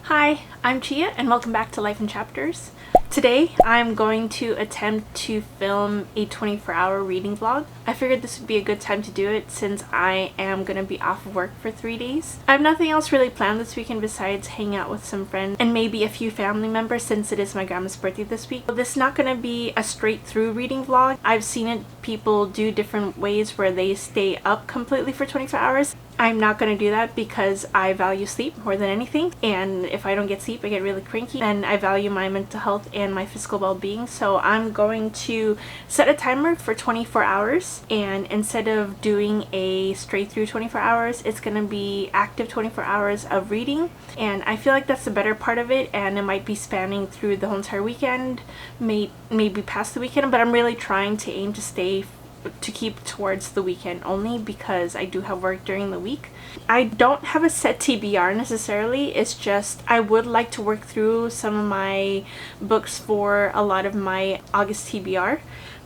Hi, I'm Chia and welcome back to Life in Chapters. Today I'm going to attempt to film a 24-hour reading vlog. I figured this would be a good time to do it since I am going to be off of work for 3 days. I have nothing else really planned this weekend besides hanging out with some friends and maybe a few family members since it is my grandma's birthday this week. This is not going to be a straight through reading vlog. I've seen it people do different ways where they stay up completely for 24 hours. I'm not going to do that because I value sleep more than anything, and if I don't get sleep I get really cranky, and I value my mental health and my physical well-being. So I'm going to set a timer for 24 hours, and instead of doing a straight through 24 hours it's going to be active 24 hours of reading, and I feel like that's the better part of it, and it might be spanning through the whole entire weekend, maybe past the weekend, but I'm really trying to aim to keep towards the weekend only because I do have work during the week. I don't have a set TBR necessarily, it's just I would like to work through some of my books for a lot of my August TBR.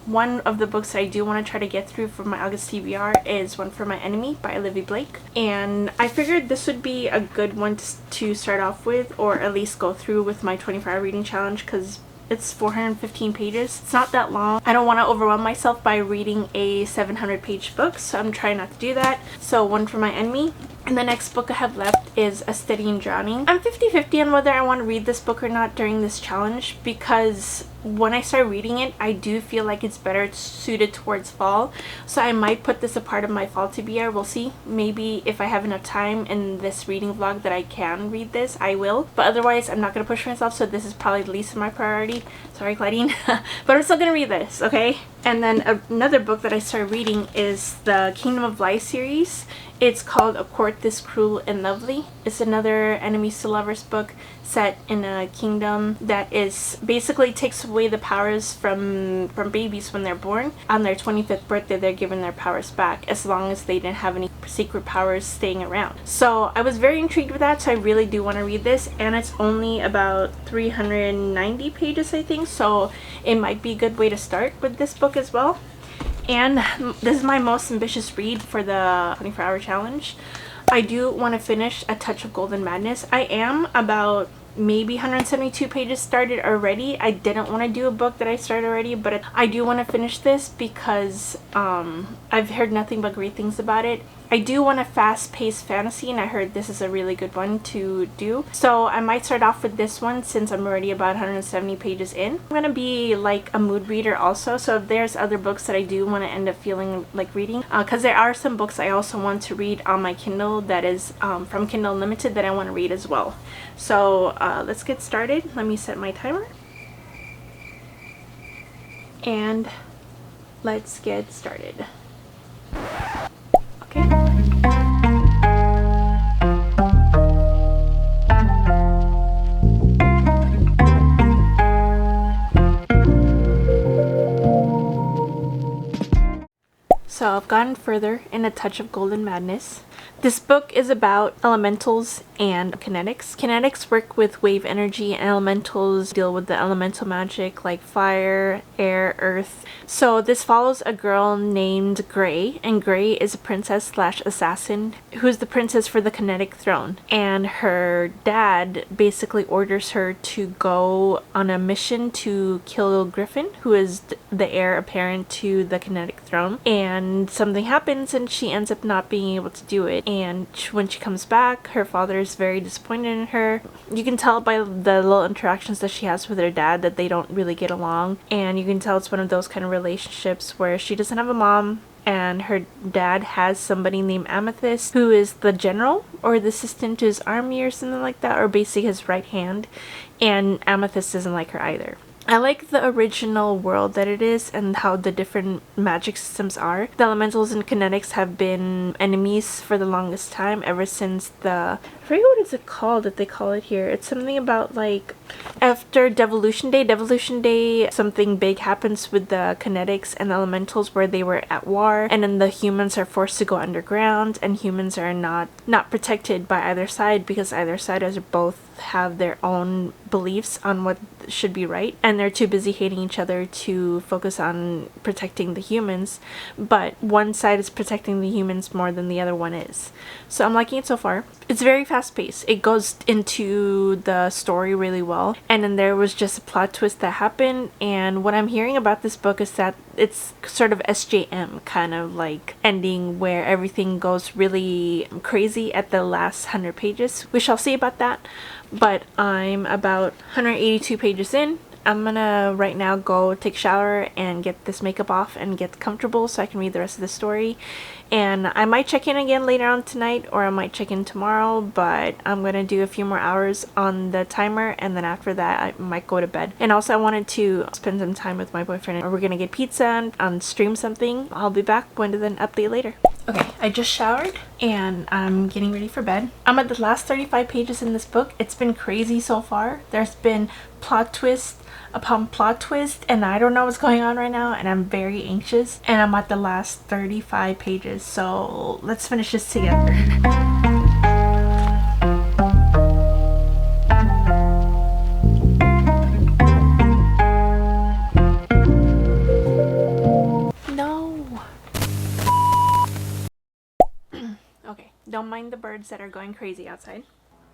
One of the books I do want to try to get through for my August TBR is One for My Enemy by Olivia Blake, and I figured this would be a good one to start off with, or at least go through with my 24-hour reading challenge, because it's 415 pages. It's not that long. I don't want to overwhelm myself by reading a 700-page book, so I'm trying not to do that. So One for My Enemy. And the next book I have left is A Steady in Drowning. I'm 50-50 on whether I want to read this book or not during this challenge, because when I start reading it I do feel like it's better suited towards fall, so I might put this a part of my fall TBR. We'll see. Maybe if I have enough time in this reading vlog that I can read this, I will, but otherwise I'm not going to push myself, so this is probably the least of my priority. Sorry, Claudine. But I'm still going to read this, okay? And then another book that I started reading is the Kingdom of Lies series. It's called A Court This Cruel and Lovely. It's another enemies to lovers book set in a kingdom that is basically takes away the powers from babies when they're born. On their 25th birthday they're given their powers back as long as they didn't have any secret powers staying around. So I was very intrigued with that, so I really do want to read this, and it's only about 390 pages I think, so it might be a good way to start with this book as well. And this is my most ambitious read for the 24-hour challenge. I do want to finish A Touch of Golden Madness. I am about maybe 172 pages started already. I didn't want to do a book that I started already, but I do want to finish this because I've heard nothing but great things about it. I do want a fast-paced fantasy, and I heard this is a really good one to do. So I might start off with this one since I'm already about 170 pages in. I'm going to be like a mood reader also, so if there's other books that I do want to end up feeling like reading, because there are some books I also want to read on my Kindle that is from Kindle Unlimited that I want to read as well. So let's get started. Let me set my timer. And let's get started. So I've gotten further in A Touch of Golden Madness. This book is about elementals and kinetics. Kinetics work with wave energy, and elementals deal with the elemental magic like fire, air, earth. So this follows a girl named Gray, and Gray is a princess slash assassin who's the princess for the kinetic throne. And her dad basically orders her to go on a mission to kill Griffin, who is the heir apparent to the kinetic throne. And something happens and she ends up not being able to do it. And when she comes back, her father is very disappointed in her. You can tell by the little interactions that she has with her dad that they don't really get along, and you can tell it's one of those kind of relationships where she doesn't have a mom and her dad has somebody named Amethyst who is the general or the assistant to his army or something like that, or basically his right hand, and Amethyst doesn't like her either. I like the original world that it is and how the different magic systems are. The elementals and kinetics have been enemies for the longest time, ever since the I forget what it's called that they call it here. It's something about like after Devolution Day, something big happens with the kinetics and the elementals where they were at war, and then the humans are forced to go underground, and humans are not protected by either side because either side is both have their own beliefs on what should be right, and they're too busy hating each other to focus on protecting the humans, but one side is protecting the humans more than the other one is. So I'm liking it so far. It's very fast paced. It goes into the story really well, and then there was just a plot twist that happened, and what I'm hearing about this book is that it's sort of SJM kind of like ending where everything goes really crazy at the last 100 pages. We shall see about that, but I'm about 182 pages in. I'm gonna right now go take a shower and get this makeup off and get comfortable so I can read the rest of the story. And I might check in again later on tonight, or I might check in tomorrow, but I'm gonna do a few more hours on the timer, and then after that I might go to bed. And also I wanted to spend some time with my boyfriend, or we're gonna get pizza and stream something. I'll be back with an update later. Okay, I just showered and I'm getting ready for bed. I'm at the last 35 pages in this book. It's been crazy so far. There's been plot twist upon plot twist, and I don't know what's going on right now, and I'm very anxious, and I'm at the last 35 pages, so let's finish this together. No. Okay, don't mind the birds that are going crazy outside.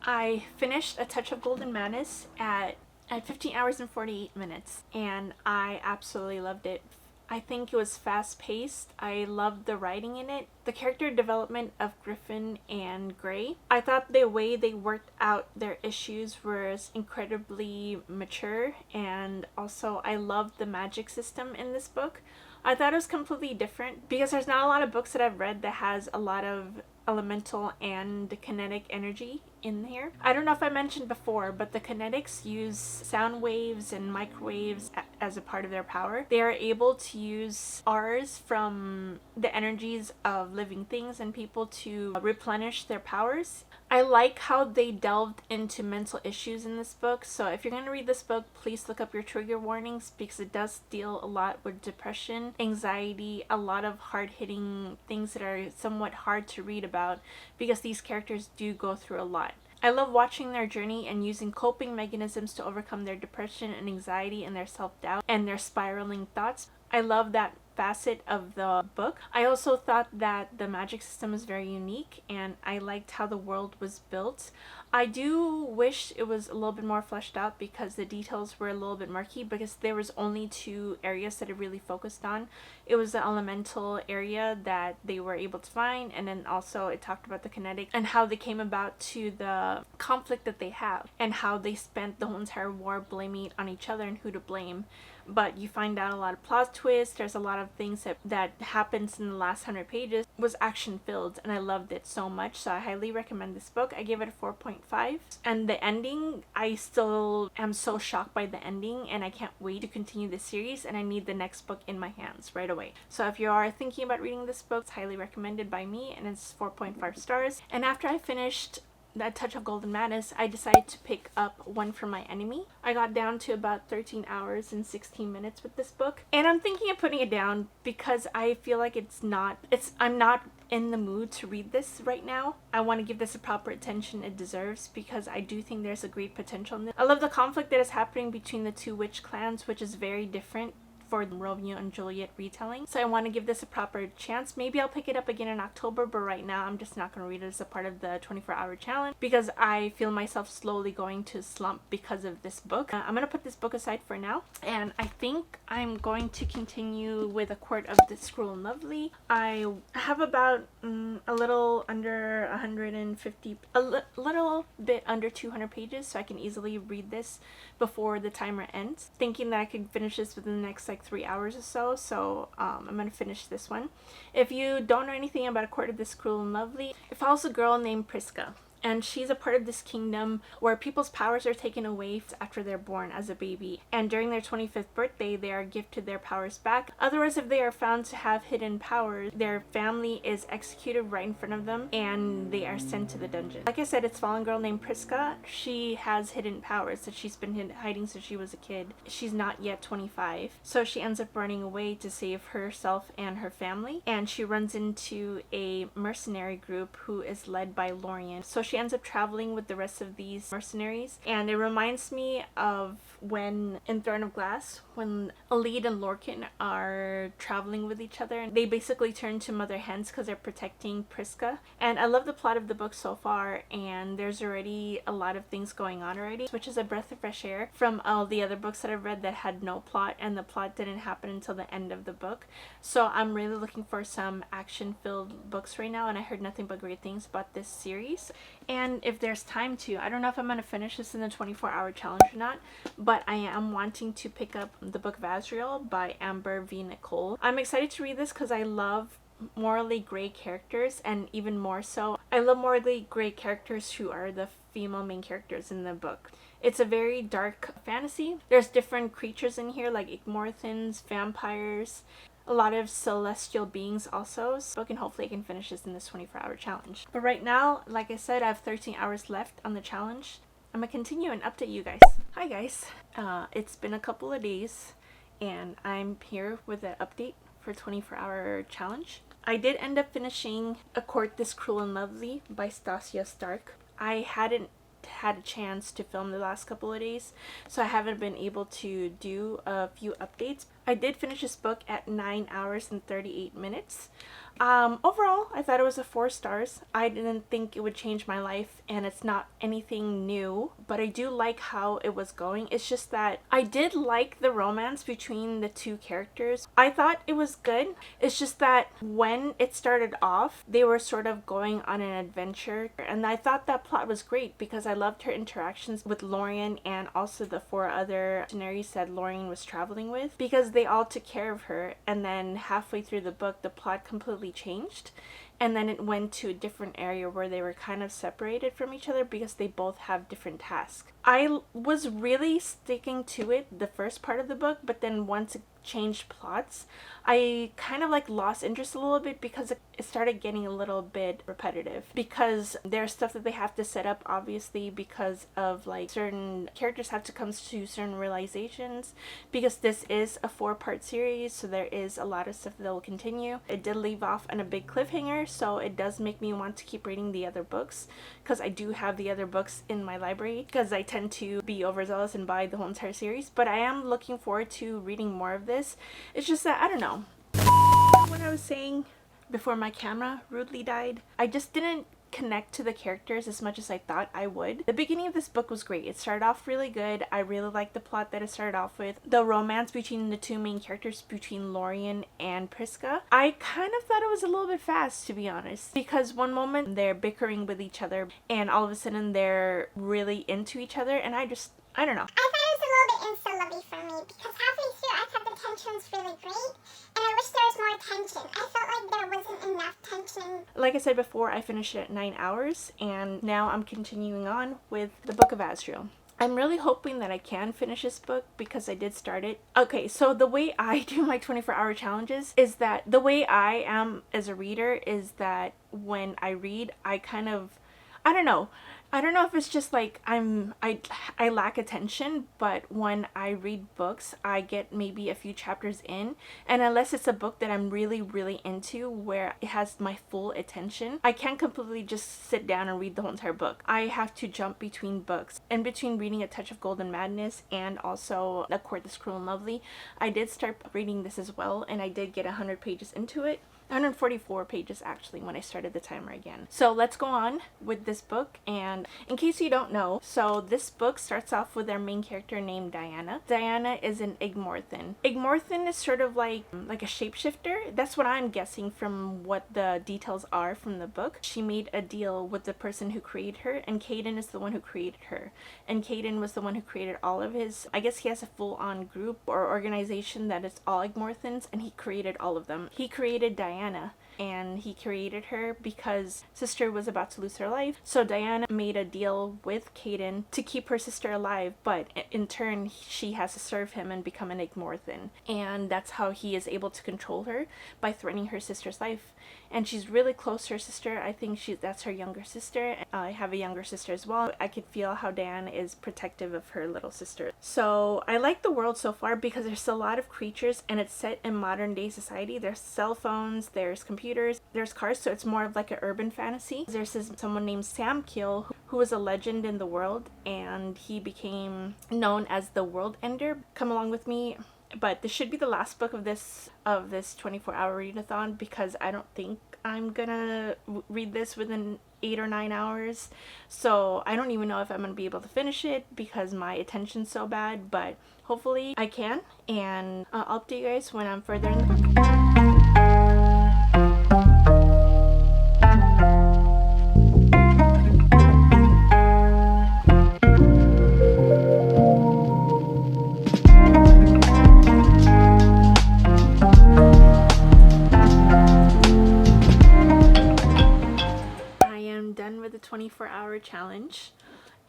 I finished A Touch of Golden Madness at 15 hours and 48 minutes, and I absolutely loved it. I think it was fast-paced. I loved the writing in it. The character development of Griffin and Gray. I thought the way they worked out their issues was incredibly mature, and also I loved the magic system in this book. I thought it was completely different because there's not a lot of books that I've read that has a lot of elemental and kinetic energy in here. I don't know if I mentioned before, but the kinetics use sound waves and microwaves as a part of their power. They are able to use R's from the energies of living things and people to replenish their powers. I like how they delved into mental issues in this book, so if you're going to read this book, please look up your trigger warnings because it does deal a lot with depression, anxiety, a lot of hard-hitting things that are somewhat hard to read about because these characters do go through a lot. I love watching their journey and using coping mechanisms to overcome their depression and anxiety and their self-doubt and their spiraling thoughts. I love that facet of the book. I also thought that the magic system is very unique, and I liked how the world was built. I do wish it was a little bit more fleshed out because the details were a little bit murky because there was only 2 areas that it really focused on. It was the elemental area that they were able to find, and then also it talked about the kinetic and how they came about to the conflict that they have and how they spent the whole entire war blaming it on each other and who to blame. But you find out a lot of plot twists. There's a lot of things that happens in the last 100 pages. It was action filled, and I loved it so much, so I highly recommend this book. I gave it a 4.5. And the ending, I still am so shocked by the ending, and I can't wait to continue the series, and I need the next book in my hands right away. So if you are thinking about reading this book, it's highly recommended by me, and it's 4.5 stars. And after I finished That Touch of Golden Madness, I decided to pick up One for My Enemy. I got down to about 13 hours and 16 minutes with this book, and I'm thinking of putting it down because I feel like I'm not in the mood to read this right now. I want to give this a proper attention it deserves because I do think there's a great potential in this. I love the conflict that is happening between the 2 witch clans, which is very different for the Romeo and Juliet retelling. So I want to give this a proper chance. Maybe I'll pick it up again in October, but right now I'm just not going to read it as a part of the 24-hour challenge because I feel myself slowly going to slump because of this book. I'm going to put this book aside for now, and I think I'm going to continue with A Court of This Cruel and Lovely. I have about a little under 150, a little bit under 200 pages, so I can easily read this before the timer ends. Thinking that I could finish this within the next 3 hours or so, I'm gonna finish this one. If you don't know anything about A Court of This Cruel and Lovely, it follows a girl named Priska. and she's a part of this kingdom where people's powers are taken away after they're born as a baby, and during their 25th birthday they are gifted their powers back. Otherwise, if they are found to have hidden powers, their family is executed right in front of them and they are sent to the dungeon. Like I said, it's a fallen girl named Priska. She has hidden powers that she's been hiding since she was a kid. She's not yet 25, so she ends up running away to save herself and her family, and she runs into a mercenary group who is led by Lorien. So she ends up traveling with the rest of these mercenaries, and it reminds me of when in Throne of Glass, when Elide and Lorcan are traveling with each other, and they basically turn to Mother Hens because they're protecting Priska. And I love the plot of the book so far, and there's already a lot of things going on already, which is a breath of fresh air from all the other books that I've read that had no plot, and the plot didn't happen until the end of the book. So I'm really looking for some action-filled books right now, and I heard nothing but great things about this series. And if there's time to, I don't know if I'm going to finish this in the 24-hour challenge or not, but I am wanting to pick up the Book of Azrael by Amber V. Nicole. I'm excited to read this because I love morally gray characters, and even more so, I love morally gray characters who are the female main characters in the book. It's a very dark fantasy. There's different creatures in here like Igmorthans, vampires, a lot of celestial beings also. So hopefully I can finish this in this 24-hour challenge. But right now, like I said, I have 13 hours left on the challenge. I'm gonna continue and update you guys. Hi guys, it's been a couple of days and I'm here with an update for 24-hour challenge. I did end up finishing A Court This Cruel and Lovely by Stasia Stark. I hadn't had a chance to film the last couple of days, so I haven't been able to do a few updates. I did finish this book at 9 hours and 38 minutes. Overall, I thought it was a 4 stars. I didn't think it would change my life, and it's not anything new, but I do like how it was going. It's just that I did like the romance between the two characters. I thought it was good. It's just that when it started off, they were sort of going on an adventure, and I thought that plot was great because I loved her interactions with Lorien and also the 4 other mercenaries that Lorien was traveling with, because they all took care of her, and then halfway through the book, the plot completely changed, and then it went to a different area where they were kind of separated from each other because they both have different tasks. I was really sticking to it the first part of the book, but then once it changed plots, I kind of like lost interest a little bit because it started getting a little bit repetitive, because there's stuff that they have to set up, obviously, because of like certain characters have to come to certain realizations, because this is a 4-part series, so there is a lot of stuff that will continue. It did leave off on a big cliffhanger, so it does make me want to keep reading the other books, because I do have the other books in my library, because I tend to be overzealous and buy the whole entire series. But I am looking forward to reading more of this. It's just that I don't know what I was saying before my camera rudely died. I just didn't connect to the characters as much as I thought I would. The beginning of this book was great. It started off really good. I really liked the plot that it started off with. The romance between the 2 main characters, between Lorien and Priska, I kind of thought it was a little bit fast, to be honest, because one moment they're bickering with each other and all of a sudden they're really into each other, and I don't know. I thought it was a little bit insta-lovey for me because halfway through I thought the tension was really great, and I wish there was more tension. I felt like there wasn't enough tension. Like I said before, I finished it at 9 hours, and now I'm continuing on with the Book of Azrael. I'm really hoping that I can finish this book because I did start it. Okay, so the way I do my 24-hour challenges is that the way I am as a reader is that when I read, I kind of, I don't know if it's just like I lack attention, but when I read books, I get maybe a few chapters in, and unless it's a book that I'm really, really into where it has my full attention, I can't completely just sit down and read the whole entire book. I have to jump between books. In between reading A Touch of Golden Madness and also A Court This Cruel and Lovely, I did start reading this as well, and I did get 100 pages into it. 144 pages actually when I started the timer again. So let's go on with this book. And in case you don't know, so this book starts off with our main character named Diana. Diana is an Igmorthan. Igmorthan is sort of like a shapeshifter. That's what I'm guessing from what the details are from the book. She made a deal with the person who created her, and Caden is the one who created her. And Caden was the one who created all of his, I guess he has a full-on group or organization that is all Igmorthans, and he created all of them. He created Diana and he created her because sister was about to lose her life. So Diana made a deal with Caden to keep her sister alive, but in turn she has to serve him and become an Igmorthan. And that's how he is able to control her, by threatening her sister's life. And she's really close to her sister. I think that's her younger sister. I have a younger sister as well. I could feel how Diana is protective of her little sister. So I like the world so far because there's a lot of creatures and it's set in modern day society. There's cell phones, there's computers, there's cars, so it's more of like an urban fantasy. There's someone named Sam Kiel who was a legend in the world, and he became known as the World Ender. Come along with me. But this should be the last book of this 24-hour readathon, because I don't think I'm gonna read this within 8 or 9 hours. So I don't even know if I'm gonna be able to finish it because my attention's so bad, but hopefully I can, and I'll update you guys when I'm further in the book. Done with the 24-hour challenge,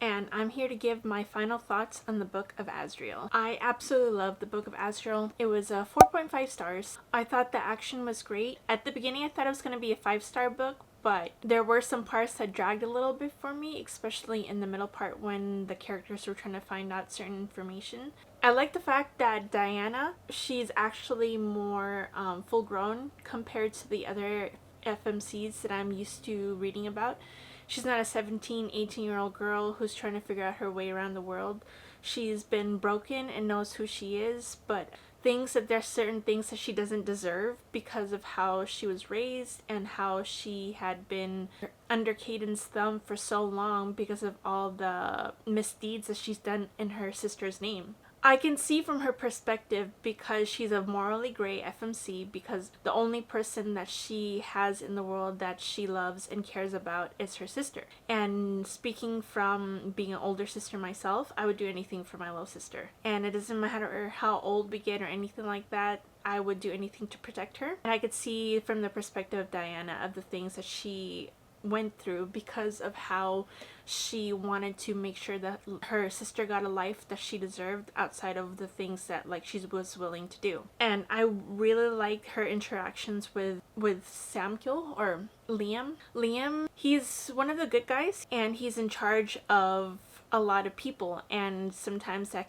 and I'm here to give my final thoughts on the Book of Asriel. I absolutely love the Book of Asriel. It was a 4.5 stars. I thought the action was great. At the beginning I thought it was going to be a 5-star book, but there were some parts that dragged a little bit for me, especially in the middle part when the characters were trying to find out certain information. I like the fact that Diana, she's actually more full grown compared to the other FMCs that I'm used to reading about. She's not a 17, 18-year-old girl who's trying to figure out her way around the world. She's been broken and knows who she is, but thinks that there's certain things that she doesn't deserve because of how she was raised and how she had been under Caden's thumb for so long because of all the misdeeds that she's done in her sister's name. I can see from her perspective because she's a morally gray FMC, because the only person that she has in the world that she loves and cares about is her sister. And speaking from being an older sister myself, I would do anything for my little sister. And it doesn't matter how old we get or anything like that, I would do anything to protect her. And I could see from the perspective of Diana of the things that she went through because of how she wanted to make sure that her sister got a life that she deserved outside of the things that she was willing to do. And I really liked her interactions with Samkiel, or Liam. Liam, he's one of the good guys and he's in charge of a lot of people, and sometimes that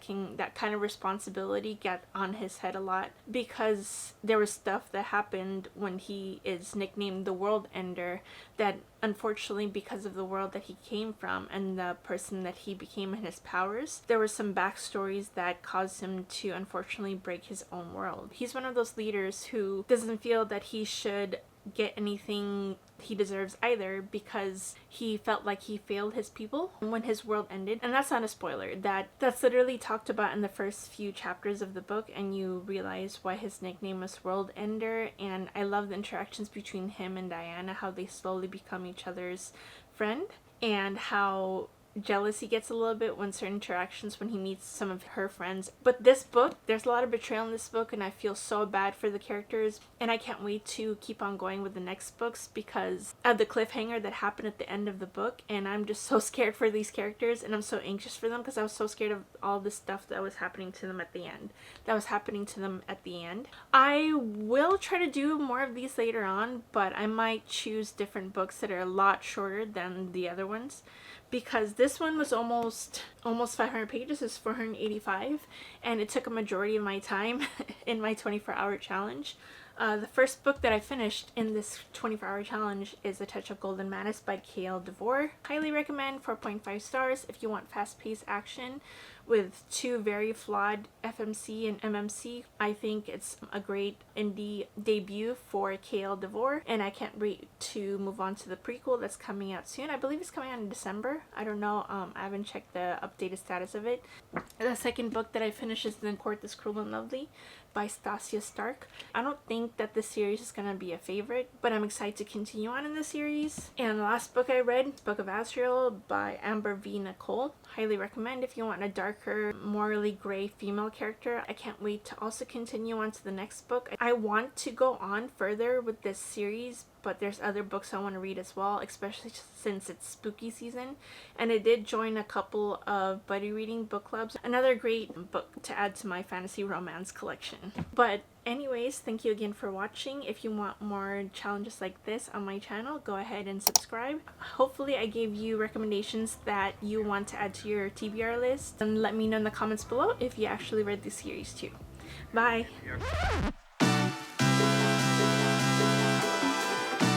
kind of responsibility get on his head a lot because there was stuff that happened when he is nicknamed the World Ender that unfortunately, because of the world that he came from and the person that he became and his powers, there were some backstories that caused him to unfortunately break his own world. He's one of those leaders who doesn't feel that he should get anything he deserves either, because he felt like he failed his people when his world ended. And that's not a spoiler, that's literally talked about in the first few chapters of the book, and you realize why his nickname was World Ender. And I love the interactions between him and Diana, how they slowly become each other's friend, and how jealous he gets a little bit when certain interactions when he meets some of her friends. But this book, there's a lot of betrayal in this book, and I feel so bad for the characters, and I can't wait to keep on going with the next books because of the cliffhanger that happened at the end of the book. And I'm just so scared for these characters, and I'm so anxious for them because I was so scared of all the stuff that was happening to them at the end. I will try to do more of these later on, but I might choose different books that are a lot shorter than the other ones, because this one was almost 500 pages. It's 485, and it took a majority of my time in my 24-hour challenge. The first book that I finished in this 24-hour challenge is A Touch of Golden Madness by K.L. DeVore. Highly recommend, 4.5 stars if you want fast-paced action with two very flawed FMC and MMC. I think it's a great indie debut for K.L. DeVore, and I can't wait to move on to the prequel that's coming out soon. I believe it's coming out in December. I don't know. I haven't checked the updated status of it. The second book that I finished is Then Court is Cruel and Lovely by Stasia Stark. I don't think that this series is going to be a favorite, but I'm excited to continue on in the series. And the last book I read, Book of Asriel by Amber V. Nicole. Highly recommend if you want a darker, morally gray female character. I can't wait to also continue on to the next book. I want to go on further with this series but there's other books I want to read as well, especially since it's spooky season. And I did join a couple of buddy reading book clubs. Another great book to add to my fantasy romance collection. But anyways, thank you again for watching. If you want more challenges like this on my channel, go ahead and subscribe. Hopefully I gave you recommendations that you want to add to your TBR list, and let me know in the comments below if you actually read this series too. Bye!